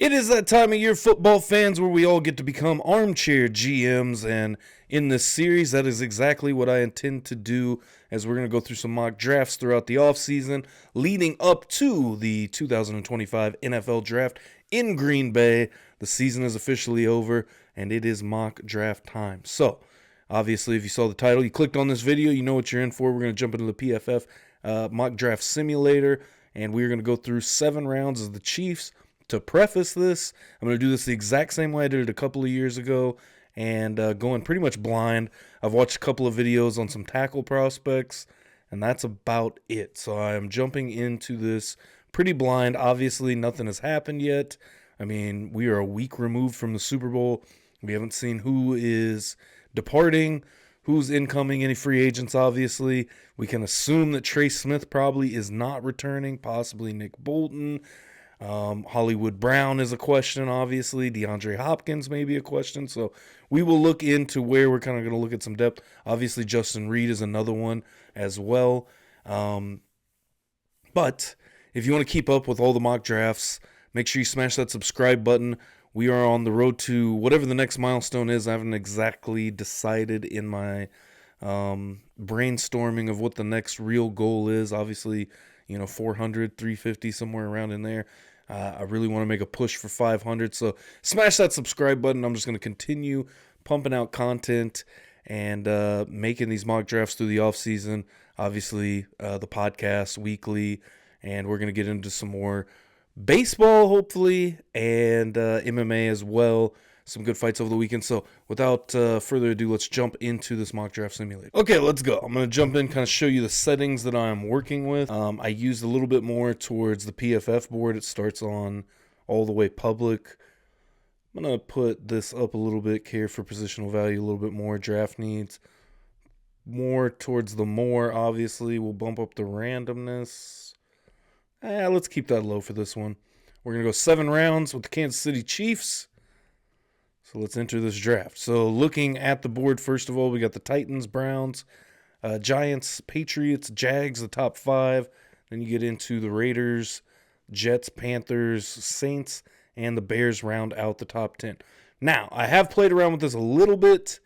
It is that time of year, football fans, where we all get to become armchair GMs, and in this series, that is exactly what I intend to do, as we're going to go through some mock drafts throughout the offseason, leading up to the 2025 NFL Draft in Green Bay. The season is officially over, and it is mock draft time. So, obviously, if you saw the title, you clicked on this video, you know what you're in for. We're going to jump into the PFF Mock Draft Simulator, and we're going to go through 7 rounds of the Chiefs. To preface this, I'm going to do this the exact same way I did it a couple of years ago, and going pretty much blind. I've watched a couple of videos on some tackle prospects, and that's about it. So I am jumping into this pretty blind. Obviously, nothing has happened yet. I mean, we are a week removed from the Super Bowl. We haven't seen who is departing, who's incoming, any free agents, obviously. We can assume that Trey Smith probably is not returning, possibly Nick Bolton. Hollywood Brown is a question, obviously. DeAndre Hopkins may be a question. So we will look into where we're kind of going to look at some depth. Obviously, Justin Reed is another one as well. But if you want to keep up with all the mock drafts, make sure you smash that subscribe button. We are on the road to whatever the next milestone is. I haven't exactly decided in my brainstorming of what the next real goal is. Obviously, 400, 350, somewhere around in there. I really want to make a push for 500, so smash that subscribe button. I'm just going to continue pumping out content and making these mock drafts through the offseason. Obviously, the podcast weekly, and we're going to get into some more baseball, hopefully, and MMA as well. Some good fights over the weekend. So without further ado, let's jump into this mock draft simulator. Okay, let's go. I'm going to jump in, kind of show you the settings that I'm working with. I used a little bit more towards the PFF board. It starts on all the way public. I'm going to put this up a little bit, care for positional value a little bit more, draft needs. More towards the more, obviously. We'll bump up the randomness. Let's keep that low for this one. We're going to go 7 rounds with the Kansas City Chiefs. So let's enter this draft. So looking at the board, first of all, we got the Titans, Browns, Giants, Patriots, Jags, the top 5. Then you get into the Raiders, Jets, Panthers, Saints, and the Bears round out the top 10. Now, I have played around with this a little bit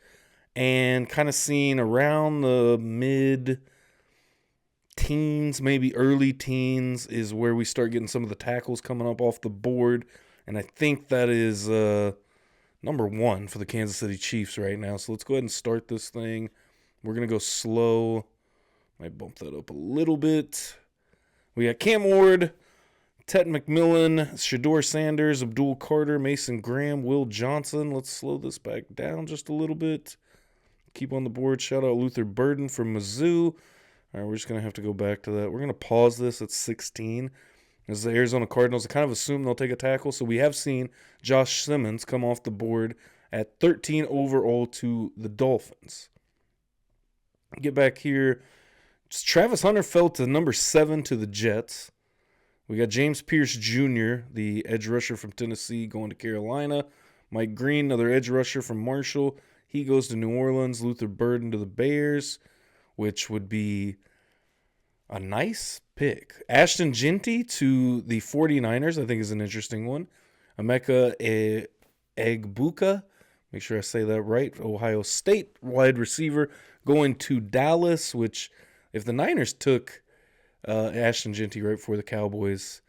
and kind of seen around the mid-teens, maybe early teens, is where we start getting some of the tackles coming up off the board. And I think that is number 1 for the Kansas City Chiefs right now. So let's go ahead and start this thing. We're going to go slow. Might bump that up a little bit. We got Cam Ward, Ted McMillan, Shador Sanders, Abdul Carter, Mason Graham, Will Johnson. Let's slow this back down just a little bit. Keep on the board. Shout out Luther Burden from Mizzou. All right, we're just going to have to go back to that. We're going to pause this at 16. As the Arizona Cardinals, I kind of assume they'll take a tackle. So we have seen Josh Simmons come off the board at 13 overall to the Dolphins. Get back here. Travis Hunter fell to number 7 to the Jets. We got James Pierce Jr., the edge rusher from Tennessee, going to Carolina. Mike Green, another edge rusher from Marshall. He goes to New Orleans. Luther Burden to the Bears, which would be a nice pick. Ashton Genty to the 49ers, I think, is an interesting one. Emeka Egbuka, make sure I say that right, Ohio State wide receiver, going to Dallas, which, if the Niners took Ashton Genty right before the Cowboys,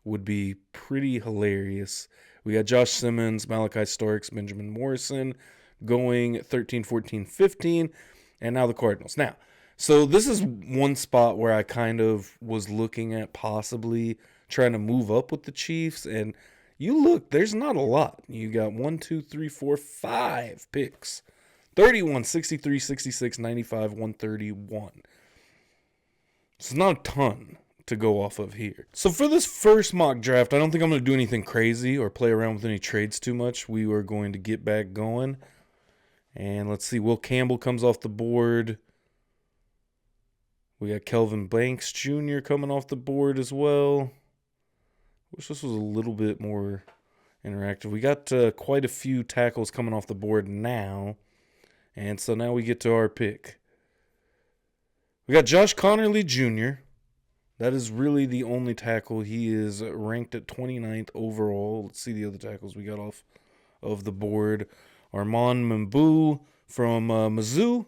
would be pretty hilarious. We got Josh Simmons, Malachi Starks, Benjamin Morrison going 13, 14, 15, and now the Cardinals. Now, so this is one spot where I kind of was looking at possibly trying to move up with the Chiefs. And you look, there's not a lot. You got 1, 2, 3, 4, 5 picks. 31, 63, 66, 95, 131. It's not a ton to go off of here. So for this first mock draft, I don't think I'm going to do anything crazy or play around with any trades too much. We are going to get back going. And let's see, Will Campbell comes off the board. We got Kelvin Banks Jr. coming off the board as well. Wish this was a little bit more interactive. We got quite a few tackles coming off the board now. And so now we get to our pick. We got Josh Connerly Jr., That is really the only tackle. He is ranked at 29th overall. Let's see the other tackles we got off of the board. Armand Mambu from Mizzou.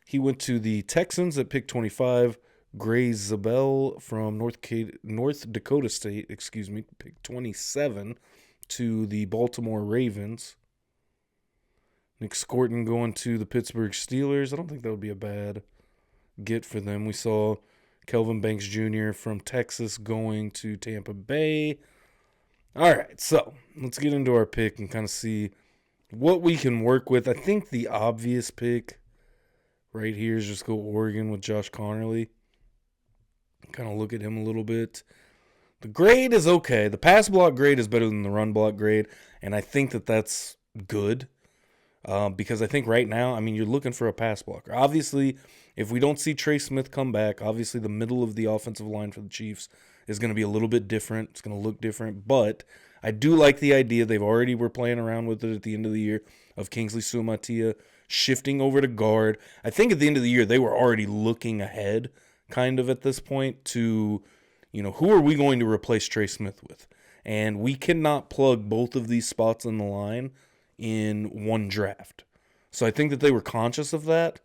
He went to the Texans at pick 25. Gray Zabel from North Dakota State, pick 27 to the Baltimore Ravens. Nick Scorton going to the Pittsburgh Steelers. I don't think that would be a bad get for them. We saw Kelvin Banks Jr. from Texas going to Tampa Bay. All right, so let's get into our pick and kind of see what we can work with. I think the obvious pick right here is just go Oregon with Josh Connerly. Kind of look at him a little bit. The grade is okay. The pass block grade is better than the run block grade, and I think that that's good because I think right now, I mean, you're looking for a pass blocker. Obviously, if we don't see Trey Smith come back, obviously the middle of the offensive line for the Chiefs is going to be a little bit different. It's going to look different, but I do like the idea. They've already were playing around with it at the end of the year of Kingsley Sumatia shifting over to guard. I think at the end of the year, they were already looking ahead kind of at this point to, who are we going to replace Trey Smith with? And we cannot plug both of these spots in the line in one draft. So I think that they were conscious of that.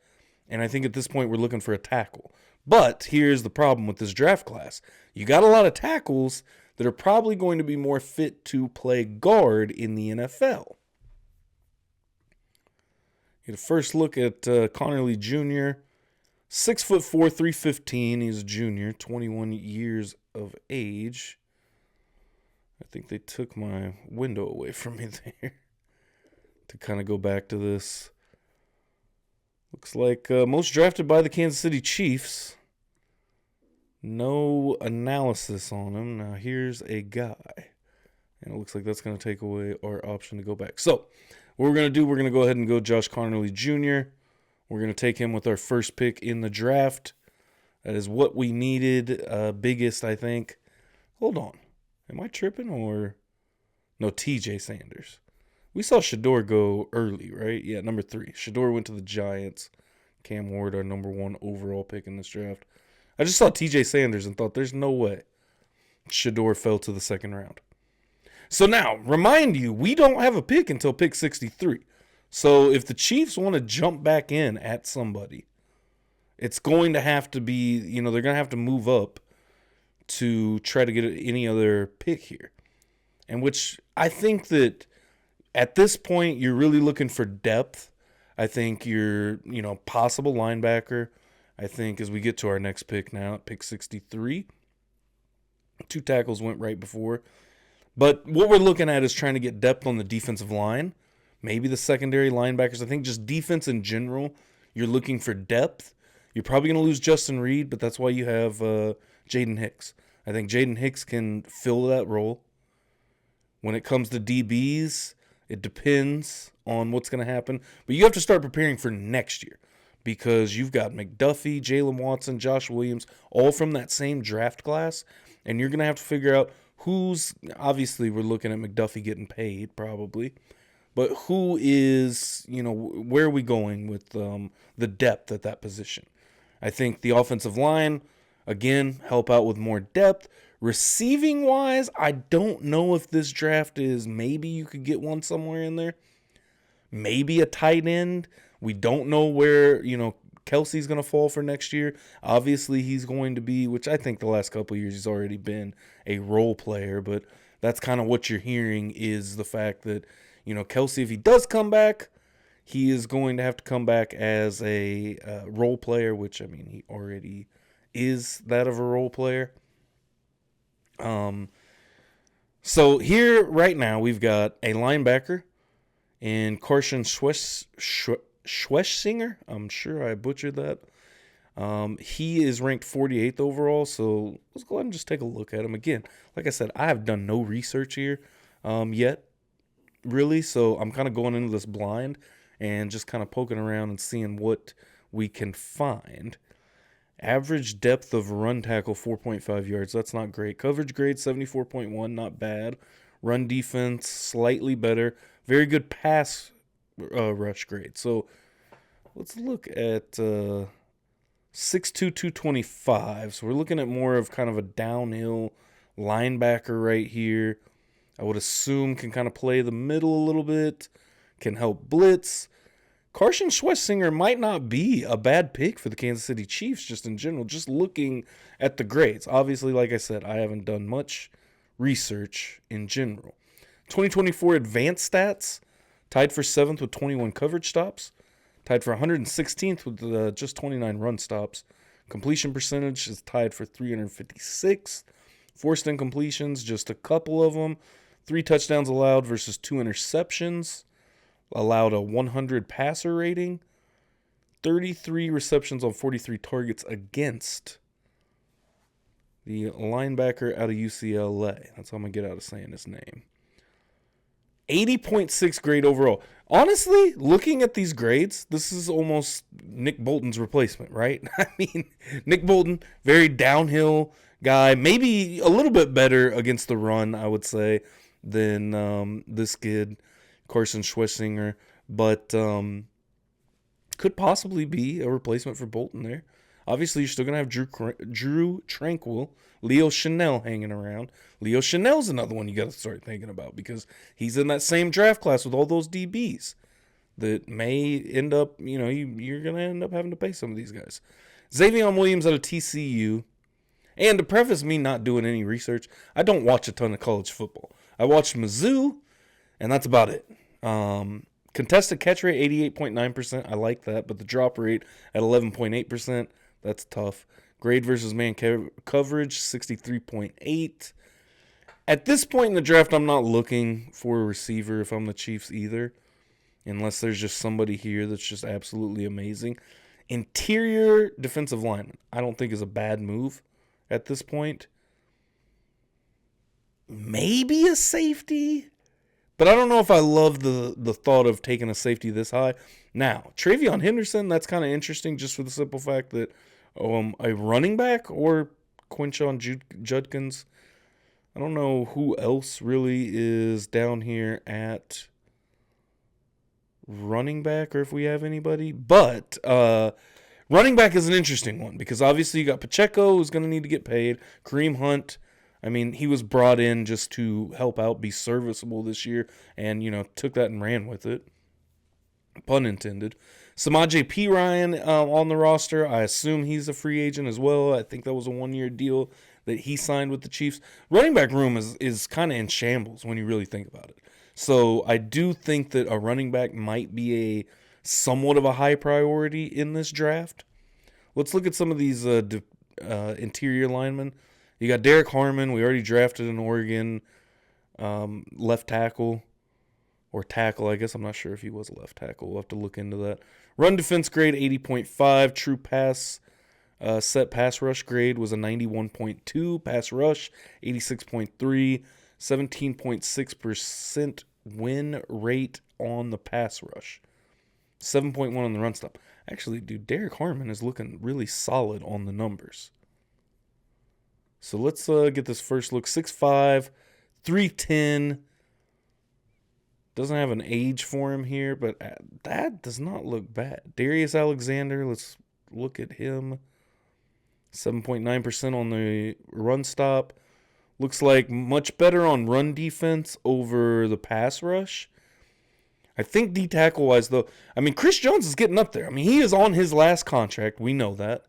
And I think at this point we're looking for a tackle. But here's the problem with this draft class. You got a lot of tackles that are probably going to be more fit to play guard in the NFL. Get a first look at Connerly Jr., 6'4", 315. He's a junior, 21 years of age. I think they took my window away from me there to kind of go back to this. Looks like most drafted by the Kansas City Chiefs. No analysis on him. Now here's a guy. And it looks like that's going to take away our option to go back. So what we're going to do, we're going to go ahead and go Josh Connerly Jr. We're going to take him with our first pick in the draft. That is what we needed. Biggest, I think. Hold on. Am I tripping or? No, TJ Sanders. We saw Shador go early, right? Yeah, number 3. Shador went to the Giants. Cam Ward, our number 1 overall pick in this draft. I just saw TJ Sanders and thought there's no way Shador fell to the second round. So now, remind you, we don't have a pick until pick 63. So if the Chiefs want to jump back in at somebody, it's going to have to be, they're going to have to move up to try to get any other pick here. And which I think that at this point, you're really looking for depth. I think you're, possible linebacker. I think as we get to our next pick now, at pick 63, 2 tackles went right before. But what we're looking at is trying to get depth on the defensive line. Maybe the secondary linebackers. I think just defense in general, you're looking for depth. You're probably going to lose Justin Reed, but that's why you have Jaden Hicks. I think Jaden Hicks can fill that role. When it comes to DBs, it depends on what's going to happen. But you have to start preparing for next year because you've got McDuffie, Jalen Watson, Josh Williams, all from that same draft class. And you're going to have to figure out who's, obviously we're looking at McDuffie getting paid probably. But who is, where are we going with the depth at that position? I think the offensive line, again, help out with more depth. Receiving-wise, I don't know if this draft is, maybe you could get one somewhere in there. Maybe a tight end. We don't know where, Kelsey's going to fall for next year. Obviously, he's going to be, which I think the last couple of years he's already been a role player. But that's kind of what you're hearing is the fact that, Kelsey, if he does come back, he is going to have to come back as a role player, which, I mean, he already is that of a role player. So here right now we've got a linebacker in Carson Schwessinger. I'm sure I butchered that. He is ranked 48th overall, so let's go ahead and just take a look at him. Again, like I said, I have done no research here yet, really, so I'm kind of going into this blind and just kind of poking around and seeing what we can find. Average depth of run tackle, 4.5 yards. That's not great. Coverage grade, 74.1, not bad. Run defense, slightly better. Very good pass rush grade. So let's look at 6'2", 225. So we're looking at more of kind of a downhill linebacker right here. I would assume can kind of play the middle a little bit, can help blitz. Carson Schwessinger might not be a bad pick for the Kansas City Chiefs just in general, just looking at the grades. Obviously, like I said, I haven't done much research in general. 2024 advanced stats, tied for 7th with 21 coverage stops, tied for 116th with just 29 run stops. Completion percentage is tied for 356. Forced incompletions, just a couple of them. 3 touchdowns allowed versus 2 interceptions. Allowed a 100 passer rating. 33 receptions on 43 targets against the linebacker out of UCLA. That's how I'm going to get out of saying his name. 80.6 grade overall. Honestly, looking at these grades, this is almost Nick Bolton's replacement, right? I mean, Nick Bolton, very downhill guy. Maybe a little bit better against the run, I would say, than this kid, Carson Schwessinger. But could possibly be a replacement for Bolton there. Obviously, you're still going to have Drew Tranquil, Leo Chanel hanging around. Leo Chanel's another one you got to start thinking about because he's in that same draft class with all those DBs that may end up, you're going to end up having to pay some of these guys. Xavier Williams out of TCU. And to preface me not doing any research, I don't watch a ton of college football. I watched Mizzou, and that's about it. Contested catch rate, 88.9%. I like that, but the drop rate at 11.8%, that's tough. Grade versus man coverage, 63.8. At this point in the draft, I'm not looking for a receiver if I'm the Chiefs either, unless there's just somebody here that's just absolutely amazing. Interior defensive lineman, I don't think is a bad move at this point. Maybe a safety, but I don't know if I love the thought of taking a safety this high. Now, Travion Henderson, that's kind of interesting just for the simple fact that a running back or Quinshon Judkins. I don't know who else really is down here at running back or if we have anybody. But running back is an interesting one because obviously you got Pacheco who's going to need to get paid. Kareem Hunt, I mean, he was brought in just to help out, be serviceable this year, and, took that and ran with it. Pun intended. Samaje Perine on the roster. I assume he's a free agent as well. I think that was a one-year deal that he signed with the Chiefs. Running back room is kind of in shambles when you really think about it. So I do think that a running back might be a somewhat of a high priority in this draft. Let's look at some of these interior linemen. You got Derek Harmon. We already drafted in Oregon. Left tackle. Or tackle, I guess. I'm not sure if he was a left tackle. We'll have to look into that. Run defense grade, 80.5. True pass set pass rush grade was a 91.2. Pass rush, 86.3. 17.6% win rate on the pass rush. 7.1 on the run stop. Actually, dude, Derek Harmon is looking really solid on the numbers. So let's get this first look. 6'5", 310. Doesn't have an age for him here, but that does not look bad. Darius Alexander, let's look at him. 7.9% on the run stop. Looks like much better on run defense over the pass rush. I think D-tackle-wise, though, I mean, Chris Jones is getting up there. I mean, he is on his last contract. We know that.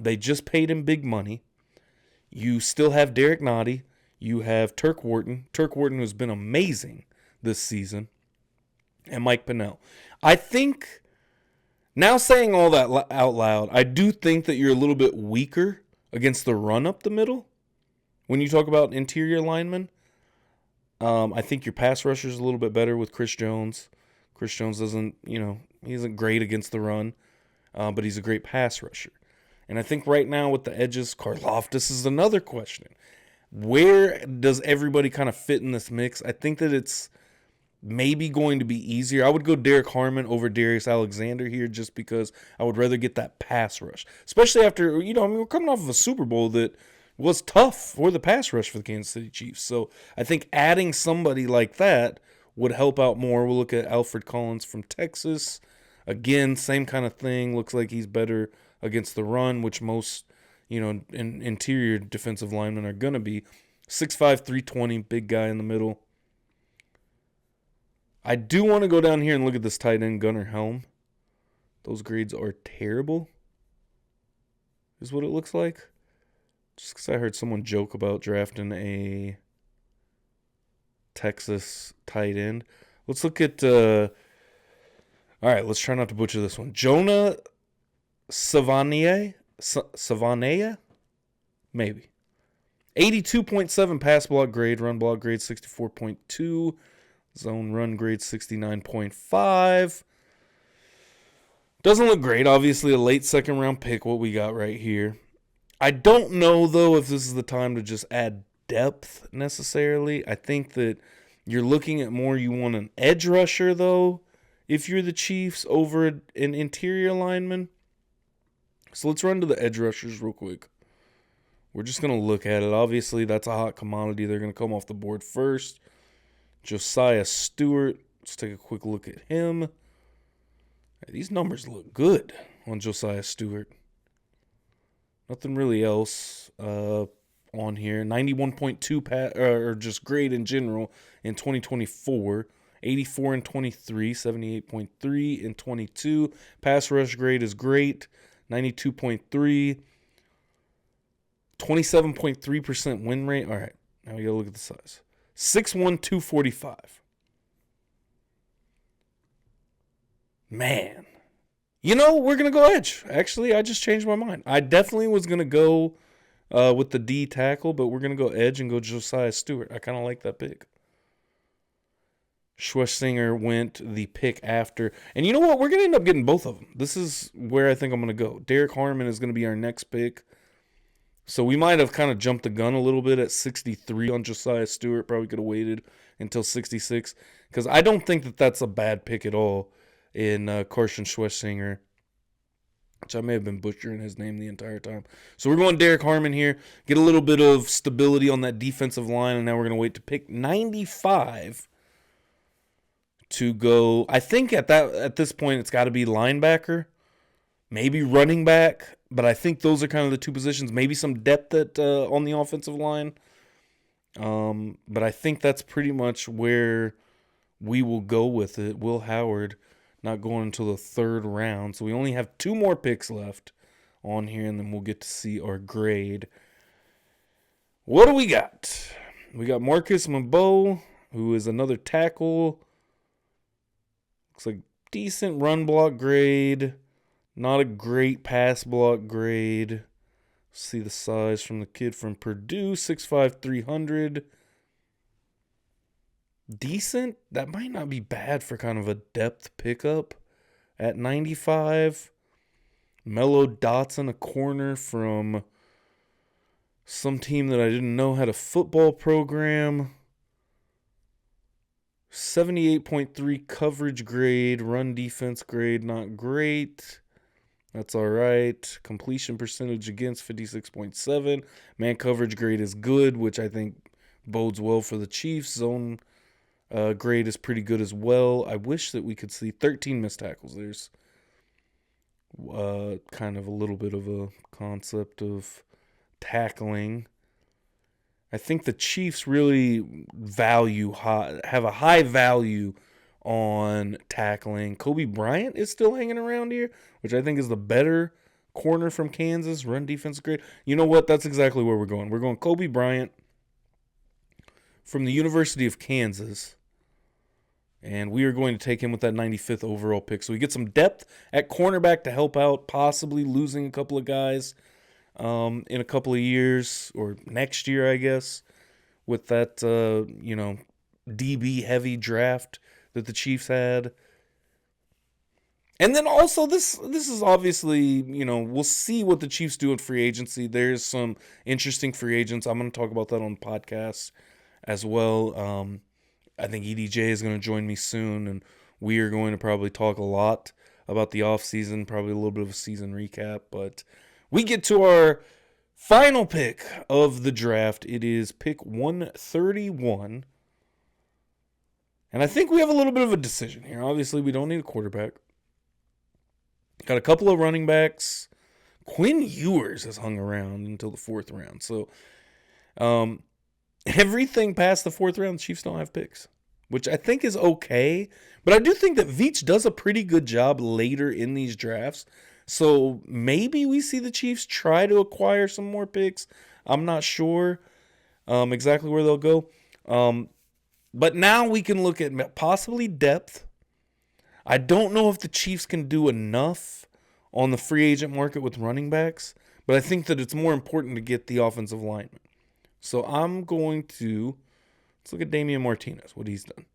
They just paid him big money. You still have Derek Nottie. You have Turk Wharton. Turk Wharton has been amazing this season. And Mike Pennell. I think, now saying all that out loud, I do think that you're a little bit weaker against the run up the middle. When you talk about interior linemen, I think your pass rusher is a little bit better with Chris Jones. Chris Jones doesn't, he isn't great against the run, but he's a great pass rusher. And I think right now with the edges, Karlaftis is another question. Where does everybody kind of fit in this mix? I think that it's maybe going to be easier. I would go Derek Harmon over Darius Alexander here just because I would rather get that pass rush. Especially after, we're coming off of a Super Bowl that was tough for the pass rush for the Kansas City Chiefs. So I think adding somebody like that would help out more. We'll look at Alfred Collins from Texas. Again, same kind of thing. Looks like he's better against the run, which most, interior defensive linemen are going to be. 6'5", 320, big guy in the middle. I do want to go down here and look at this tight end, Gunnar Helm. Those grades are terrible, is what it looks like. Just because I heard someone joke about drafting a Texas tight end. Let's look at, all right, let's try not to butcher this one. Jonah Savania? Maybe. 82.7 pass block grade, run block grade 64.2, zone run grade 69.5. Doesn't look great. Obviously, a late second round pick, what we got right here. I don't know, though, if this is the time to just add depth necessarily. I think that you're looking at more, you want an edge rusher, though, if you're the Chiefs, over an interior lineman. So let's run to the edge rushers real quick. We're just going to look at it. Obviously, that's a hot commodity. They're going to come off the board first. Josiah Stewart. Let's take a quick look at him. These numbers look good on Josiah Stewart. Nothing really else on here. 91.2 or just grade in general in 2024. 84 in 23, 78.3 in 22. Pass rush grade is great. 92.3. 27.3% win rate. All right, now we got to look at the size. 6'1", 245. Man. We're going to go edge. Actually, I just changed my mind. I definitely was going to go with the D tackle, but we're going to go edge and go Josiah Stewart. I kind of like that pick. Schwessinger went the pick after. And you know what? We're going to end up getting both of them. This is where I think I'm going to go. Derek Harmon is going to be our next pick. So we might have kind of jumped the gun a little bit at 63 on Josiah Stewart. Probably could have waited until 66. Because I don't think that that's a bad pick at all in Carson Schwessinger. Which I may have been butchering his name the entire time. So we're going Derek Harmon here. Get a little bit of stability on that defensive line. And now we're going to wait to pick 95 to go. I think at this point it's got to be linebacker. Maybe running back. But I think those are kind of the two positions. Maybe some depth on the offensive line. But I think that's pretty much where we will go with it. Will Howard not going until the third round. So we only have 2 more picks left on here, and then we'll get to see our grade. What do we got? We got Marcus Mabo, who is another tackle. Looks like decent run block grade. Not a great pass block grade. See the size from the kid from Purdue, 6'5", 300. Decent. That might not be bad for kind of a depth pickup at 95. Mello Dotson, a corner from some team that I didn't know had a football program. 78.3 coverage grade. Run defense grade, not great. That's all right. Completion percentage against 56.7. Man coverage grade is good, which I think bodes well for the Chiefs. Zone grade is pretty good as well. I wish that we could see 13 missed tackles. There's kind of a little bit of a concept of tackling. I think the Chiefs really have a high value on tackling. Kobe Bryant is still hanging around here, which I think is the better corner from Kansas. Run defense grade. You know what? That's exactly where we're going. We're going Kobe Bryant from the University of Kansas. And we are going to take him with that 95th overall pick. So we get some depth at cornerback to help out, possibly losing a couple of guys in a couple of years or next year, I guess, with that, DB heavy draft that the Chiefs had. And then also this is obviously, we'll see what the Chiefs do in free agency. There's some interesting free agents. I'm going to talk about that on the podcast as well. I think EDJ is going to join me soon, and we are going to probably talk a lot about the offseason, probably a little bit of a season recap. But we get to our final pick of the draft. It is pick 131. And I think we have a little bit of a decision here. Obviously, we don't need a quarterback. Got a couple of running backs, Quinn Ewers has hung around until the 4th round. So everything past the 4th round, the Chiefs don't have picks, which I think is okay. But I do think that Veach does a pretty good job later in these drafts. So maybe we see the Chiefs try to acquire some more picks. I'm not sure exactly where they'll go. But now we can look at possibly depth. I don't know if the Chiefs can do enough on the free agent market with running backs, but I think that it's more important to get the offensive lineman. So I'm going to, let's look at Damian Martinez, what he's done.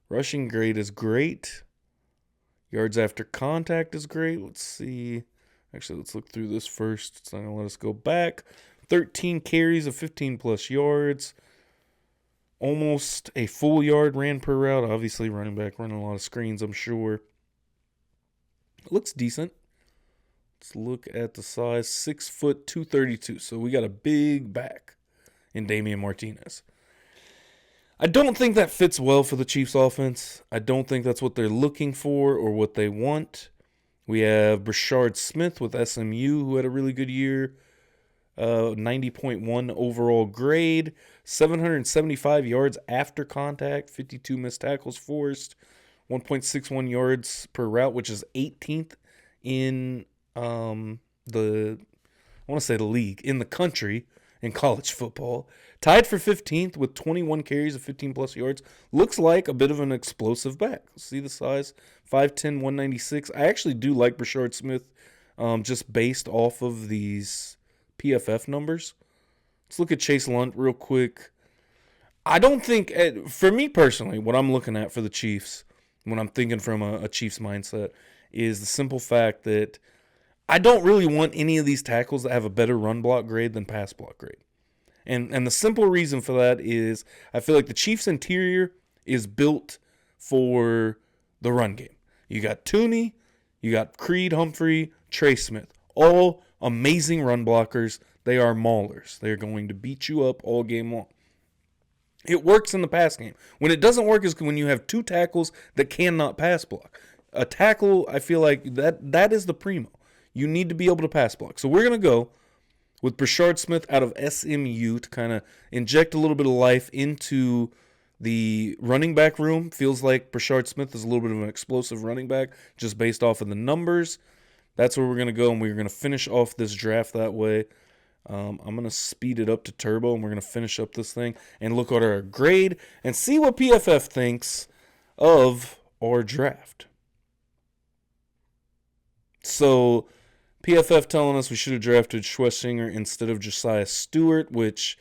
Rushing grade is great. Yards after contact is great. Let's see. Actually, let's look through this first. It's not going to let us go back. 13 carries of 15-plus yards. Almost a full yard ran per route. Obviously, running back running a lot of screens, I'm sure. It looks decent. Let's look at the size. 6 foot, 232. So we got a big back in Damian Martinez. I don't think that fits well for the Chiefs offense. I don't think that's what they're looking for or what they want. We have Brashard Smith with SMU, who had a really good year. 90.1 overall grade. 775 yards after contact. 52 missed tackles forced. 1.61 yards per route, which is 18th in the league, in the country, in college football. Tied for 15th with 21 carries of 15-plus yards. Looks like a bit of an explosive back. See the size? 5'10", 196. I actually do like Brashard Smith just based off of these PFF numbers. Let's look at Chase Lunt real quick. I don't think, for me personally, what I'm looking at for the Chiefs, when I'm thinking from a Chiefs mindset, is the simple fact that I don't really want any of these tackles that have a better run block grade than pass block grade. And the simple reason for that is I feel like the Chiefs' interior is built for the run game. You got Tooney, you got Creed Humphrey, Trey Smith. All amazing run blockers. They are maulers. They're going to beat you up all game long. It works in the pass game. When it doesn't work is when you have two tackles that cannot pass block. A tackle, I feel like that is the primo. You need to be able to pass block. So we're going to go with Brashard Smith out of SMU to kind of inject a little bit of life into the running back room. Feels like Brashard Smith is a little bit of an explosive running back just based off of the numbers. That's where we're going to go, and we're going to finish off this draft that way. I'm going to speed it up to turbo, and we're going to finish up this thing and look at our grade and see what PFF thinks of our draft. So PFF telling us we should have drafted Schlesinger instead of Josiah Stewart, which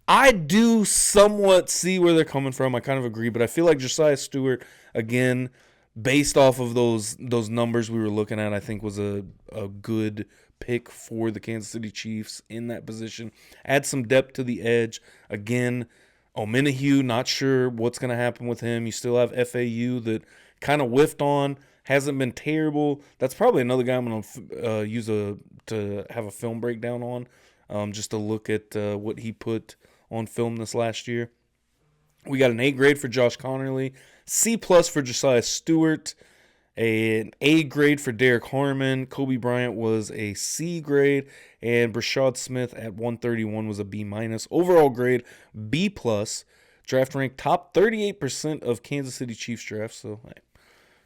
I do somewhat see where they're coming from. I kind of agree, but I feel like Josiah Stewart, again, based off of those numbers we were looking at, I think was a good pick for the Kansas City Chiefs in that position. Add some depth to the edge. Again, Omenihu, not sure what's going to happen with him. You still have FAU that kind of whiffed on. Hasn't been terrible. That's probably another guy I'm going to to have a film breakdown on, just to look at what he put on film this last year. We got an A grade for Josh Connerly, C+ for Josiah Stewart, an A grade for Derek Harmon. Kobe Bryant was a C grade, and Brashard Smith at 131 was a B-. Overall grade, B+. Draft rank top 38% of Kansas City Chiefs drafts, so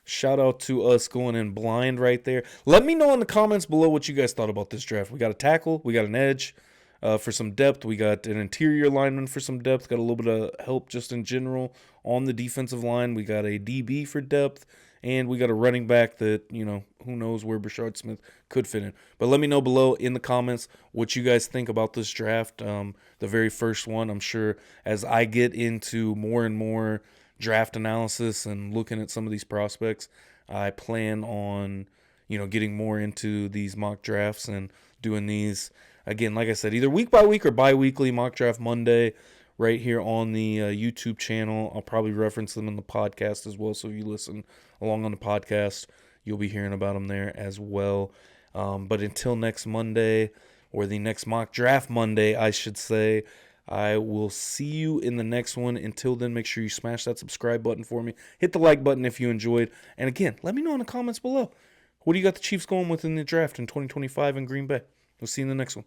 shout out to us going in blind right there. Let me know in the comments below what you guys thought about this draft. We got a tackle. We got an edge for some depth. We got an interior lineman for some depth. Got a little bit of help just in general on the defensive line. We got a DB for depth. And we got a running back that, who knows where Brashard Smith could fit in. But let me know below in the comments what you guys think about this draft. The very first one, I'm sure as I get into more and more draft analysis and looking at some of these prospects, I plan on, getting more into these mock drafts and doing these, again, like I said, either week by week or bi-weekly. Mock Draft Monday right here on the YouTube channel. I'll probably reference them in the podcast as well, so if you listen along on the podcast, you'll be hearing about them there as well. But until next Monday, or the next Mock Draft Monday, I should say, I will see you in the next one. Until then, make sure you smash that subscribe button for me. Hit the like button if you enjoyed. And again, let me know in the comments below What do you got the Chiefs going with in the draft in 2025 in Green Bay? We'll see you in the next one.